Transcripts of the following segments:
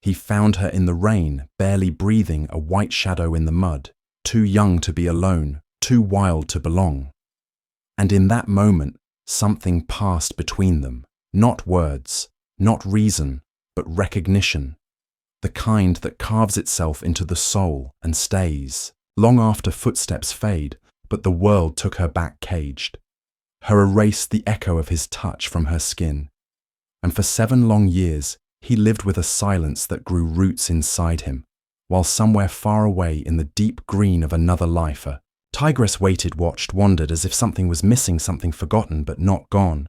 He found her in the rain, barely breathing, a white shadow in the mud, too young to be alone, too wild to belong. And in that moment, something passed between them. Not words, not reason, but recognition. The kind that carves itself into the soul and stays, long after footsteps fade, but the world took her back caged. Her erased the echo of his touch from her skin. And for 7 long years, he lived with a silence that grew roots inside him, while somewhere far away in the deep green of another life, a tigress waited, watched, wondered, as if something was missing, something forgotten but not gone.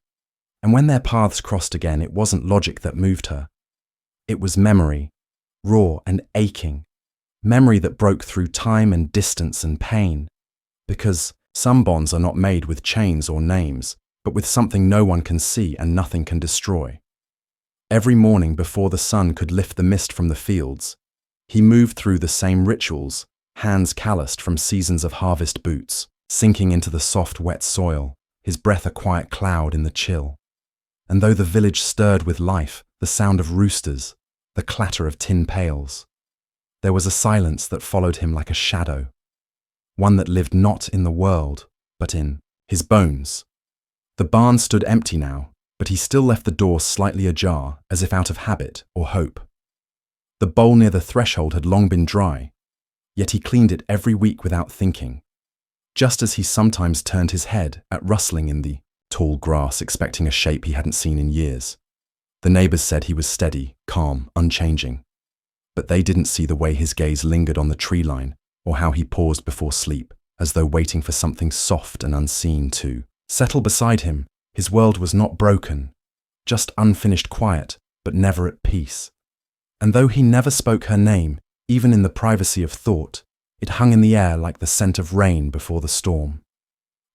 And when their paths crossed again, it wasn't logic that moved her. It was memory, raw and aching, memory that broke through time and distance and pain. Because some bonds are not made with chains or names, but with something no one can see and nothing can destroy. Every morning before the sun could lift the mist from the fields, he moved through the same rituals, hands calloused from seasons of harvest boots, sinking into the soft, wet soil, his breath a quiet cloud in the chill. And though the village stirred with life, the sound of roosters, the clatter of tin pails, there was a silence that followed him like a shadow, one that lived not in the world, but in his bones. The barn stood empty now, but he still left the door slightly ajar, as if out of habit or hope. The bowl near the threshold had long been dry, yet he cleaned it every week without thinking, just as he sometimes turned his head at rustling in the tall grass, expecting a shape he hadn't seen in years. The neighbors said he was steady, calm, unchanging, but they didn't see the way his gaze lingered on the tree line, or how he paused before sleep, as though waiting for something soft and unseen to settle beside him. His world was not broken, just unfinished quiet, but never at peace. And though he never spoke her name, even in the privacy of thought, it hung in the air like the scent of rain before the storm.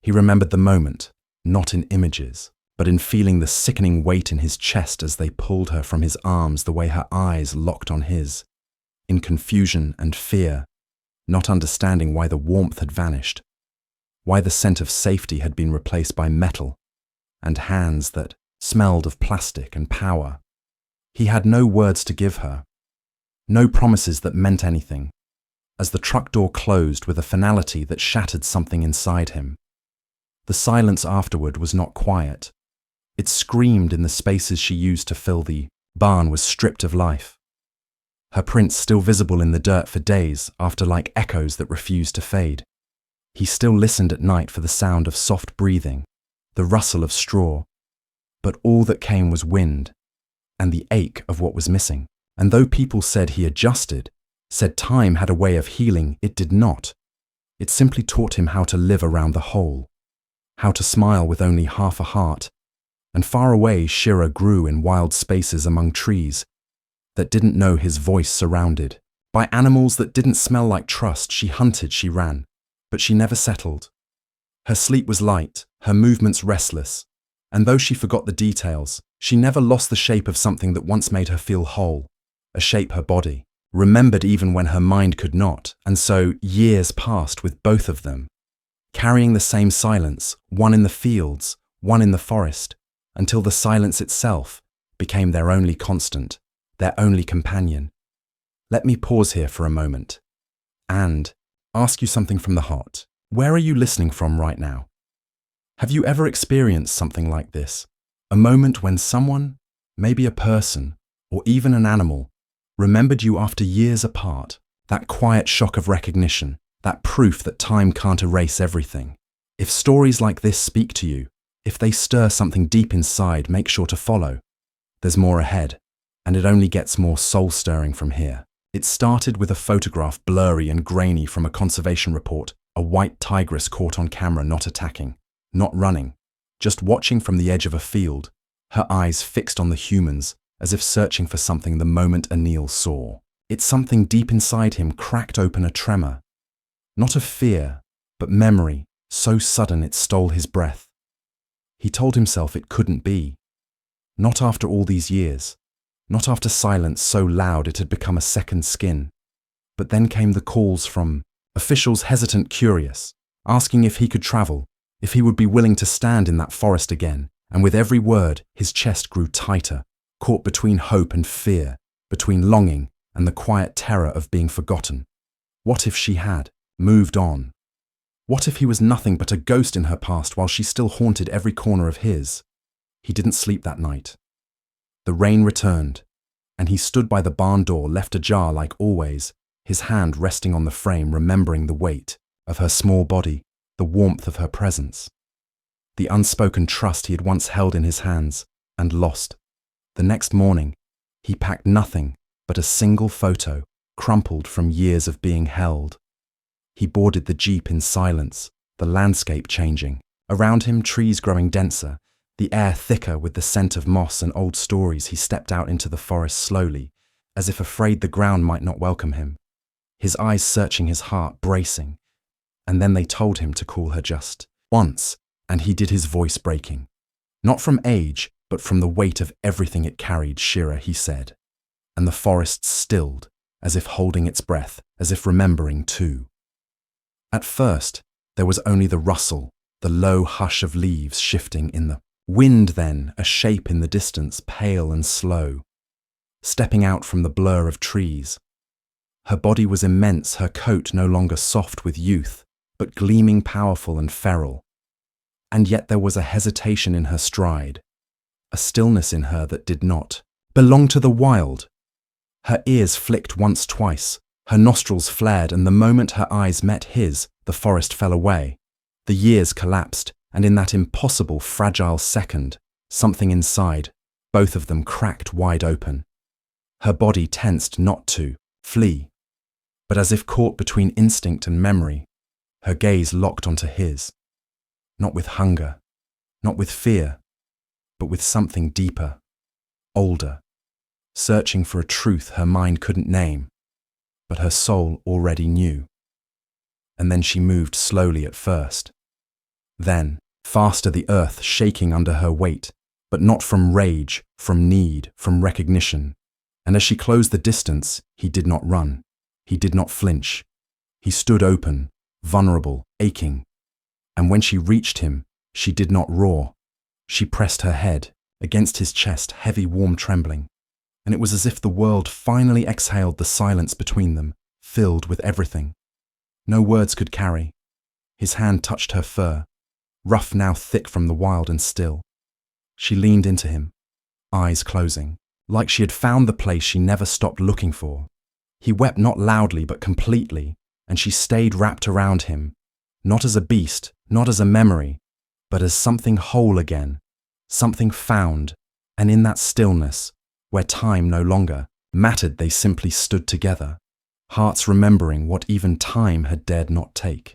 He remembered the moment, not in images, but in feeling the sickening weight in his chest as they pulled her from his arms, the way her eyes locked on his, in confusion and fear, not understanding why the warmth had vanished, why the scent of safety had been replaced by metal, and hands that smelled of plastic and power. He had no words to give her, no promises that meant anything, as the truck door closed with a finality that shattered something inside him. The silence afterward was not quiet. It screamed in the spaces she used to fill the barn was stripped of life. Her prints still visible in the dirt for days after, like echoes that refused to fade. He still listened at night for the sound of soft breathing, the rustle of straw, but all that came was wind and the ache of what was missing. And though people said he adjusted, said time had a way of healing, it did not. It simply taught him how to live around the whole, how to smile with only half a heart. And far away Shira grew in wild spaces among trees that didn't know his voice, surrounded by animals that didn't smell like trust. She hunted, she ran, but she never settled. Her sleep was light, her movements restless, and though she forgot the details, she never lost the shape of something that once made her feel whole, a shape her body remembered even when her mind could not. And so years passed with both of them, carrying the same silence, one in the fields, one in the forest, until the silence itself became their only constant, their only companion. Let me pause here for a moment and ask you something from the heart. Where are you listening from right now? Have you ever experienced something like this? A moment when someone, maybe a person, or even an animal, remembered you after years apart, that quiet shock of recognition, that proof that time can't erase everything. If stories like this speak to you, if they stir something deep inside, make sure to follow. There's more ahead, and it only gets more soul-stirring from here. It started with a photograph, blurry and grainy, from a conservation report, a white tigress caught on camera, not attacking, not running, just watching from the edge of a field, her eyes fixed on the humans, as if searching for something. The moment Anil saw it, something deep inside him cracked open a tremor, not of fear, but memory, so sudden it stole his breath. He told himself it couldn't be. Not after all these years, not after silence so loud it had become a second skin. But then came the calls from officials, hesitant, curious, asking if he could travel, if he would be willing to stand in that forest again. And with every word, his chest grew tighter, caught between hope and fear. between longing and the quiet terror of being forgotten. What if she had moved on? What if he was nothing but a ghost in her past while she still haunted every corner of his? He didn't sleep that night. The rain returned, and he stood by the barn door, left ajar like always, his hand resting on the frame, remembering the weight of her small body, the warmth of her presence, the unspoken trust he had once held in his hands and lost. The next morning, he packed nothing but a single photo, crumpled from years of being held. He boarded the jeep in silence, the landscape changing. Around him, trees growing denser, the air thicker with the scent of moss and old stories. He stepped out into the forest slowly, as if afraid the ground might not welcome him, his eyes searching his heart, bracing. And then they told him to call her just once, and he did, his voice breaking. Not from age, but from the weight of everything it carried. Shira, he said. And the forest stilled, as if holding its breath, as if remembering too. At first, there was only the rustle, the low hush of leaves shifting in the wind, then a shape in the distance, pale and slow, stepping out from the blur of trees. Her body was immense, her coat no longer soft with youth, but gleaming, powerful and feral. And yet there was a hesitation in her stride, a stillness in her that did not belong to the wild. Her ears flicked once, twice, her nostrils flared, and the moment her eyes met his, the forest fell away. The years collapsed, and in that impossible, fragile second, something inside, both of them cracked wide open. Her body tensed, not to flee, but as if caught between instinct and memory. Her gaze locked onto his, not with hunger, not with fear, but with something deeper, older, searching for a truth her mind couldn't name, but her soul already knew. And then she moved slowly at first. Then, faster, the earth shaking under her weight, but not from rage, from need, from recognition. And as she closed the distance, he did not run. He did not flinch. He stood open, vulnerable, aching. And when she reached him, she did not roar. She pressed her head against his chest, heavy, warm, trembling. And it was as if the world finally exhaled, the silence between them, filled with everything no words could carry. His hand touched her fur, rough now, thick from the wild and still. She leaned into him, eyes closing, like she had found the place she never stopped looking for. He wept not loudly but completely, and she stayed wrapped around him, not as a beast, not as a memory, but as something whole again, something found. And in that stillness, where time no longer mattered, they simply stood together, hearts remembering what even time had dared not take.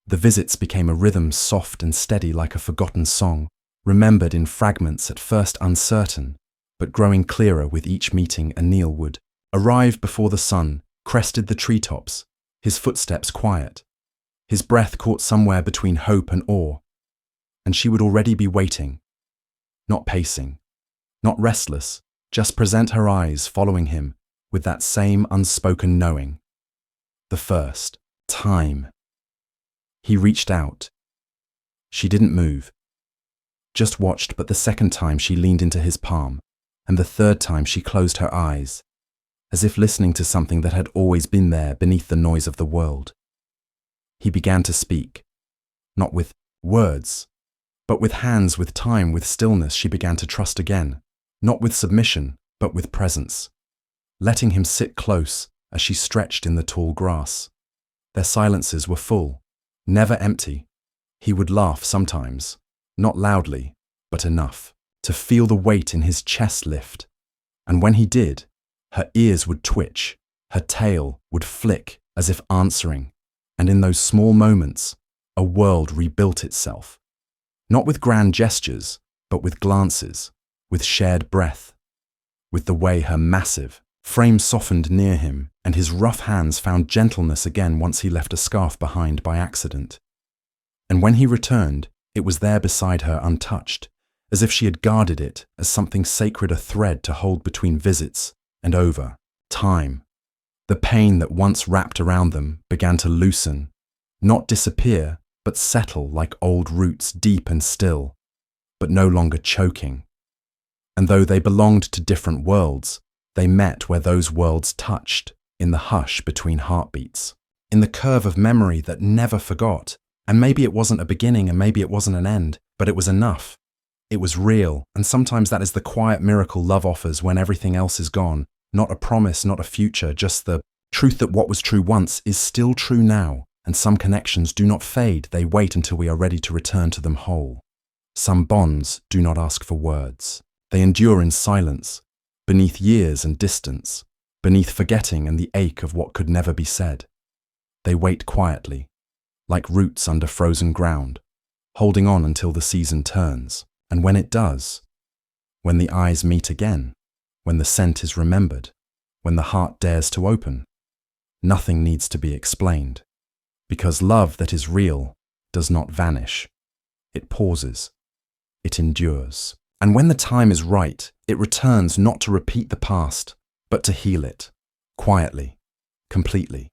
The visits became a rhythm, soft and steady like a forgotten song, remembered in fragments, at first uncertain, but growing clearer with each meeting. Anil would arrive before the sun crested the treetops, his footsteps quiet, his breath caught somewhere between hope and awe, and she would already be waiting, not pacing, not restless, just present her eyes following him with that same unspoken knowing. The first time. He reached out. She didn't move, just watched, but the second time she leaned into his palm, and the third time she closed her eyes, as if listening to something that had always been there beneath the noise of the world. He began to speak, not with words, but with hands, with time, with stillness. She began to trust again, not with submission, but with presence, letting him sit close as she stretched in the tall grass. Their silences were full, never empty. He would laugh sometimes, not loudly, but enough to feel the weight in his chest lift. And when he did, her ears would twitch, her tail would flick as if answering. And in those small moments, a world rebuilt itself. Not with grand gestures, but with glances, with shared breath, with the way her massive frame softened near him, and his rough hands found gentleness again once he left a scarf behind by accident. And when he returned, it was there beside her, untouched, as if she had guarded it as something sacred, a thread to hold between visits and over time. The pain that once wrapped around them began to loosen, not disappear, but settle like old roots, deep and still, but no longer choking. And though they belonged to different worlds, They met where those worlds touched, in the hush between heartbeats, in the curve of memory that never forgot. And maybe it wasn't a beginning and maybe it wasn't an end, but it was enough. It was real, and sometimes that is the quiet miracle love offers when everything else is gone. Not a promise, not a future, just the truth that what was true once is still true now, and some connections do not fade, they wait until we are ready to return to them whole. Some bonds do not ask for words. They endure in silence, beneath years and distance, beneath forgetting and the ache of what could never be said. They wait quietly, like roots under frozen ground, holding on until the season turns. And when it does, when the eyes meet again, when the scent is remembered, when the heart dares to open, nothing needs to be explained, because love that is real does not vanish. It pauses. It endures. And when the time is right, it returns not to repeat the past, but to heal it, quietly, completely.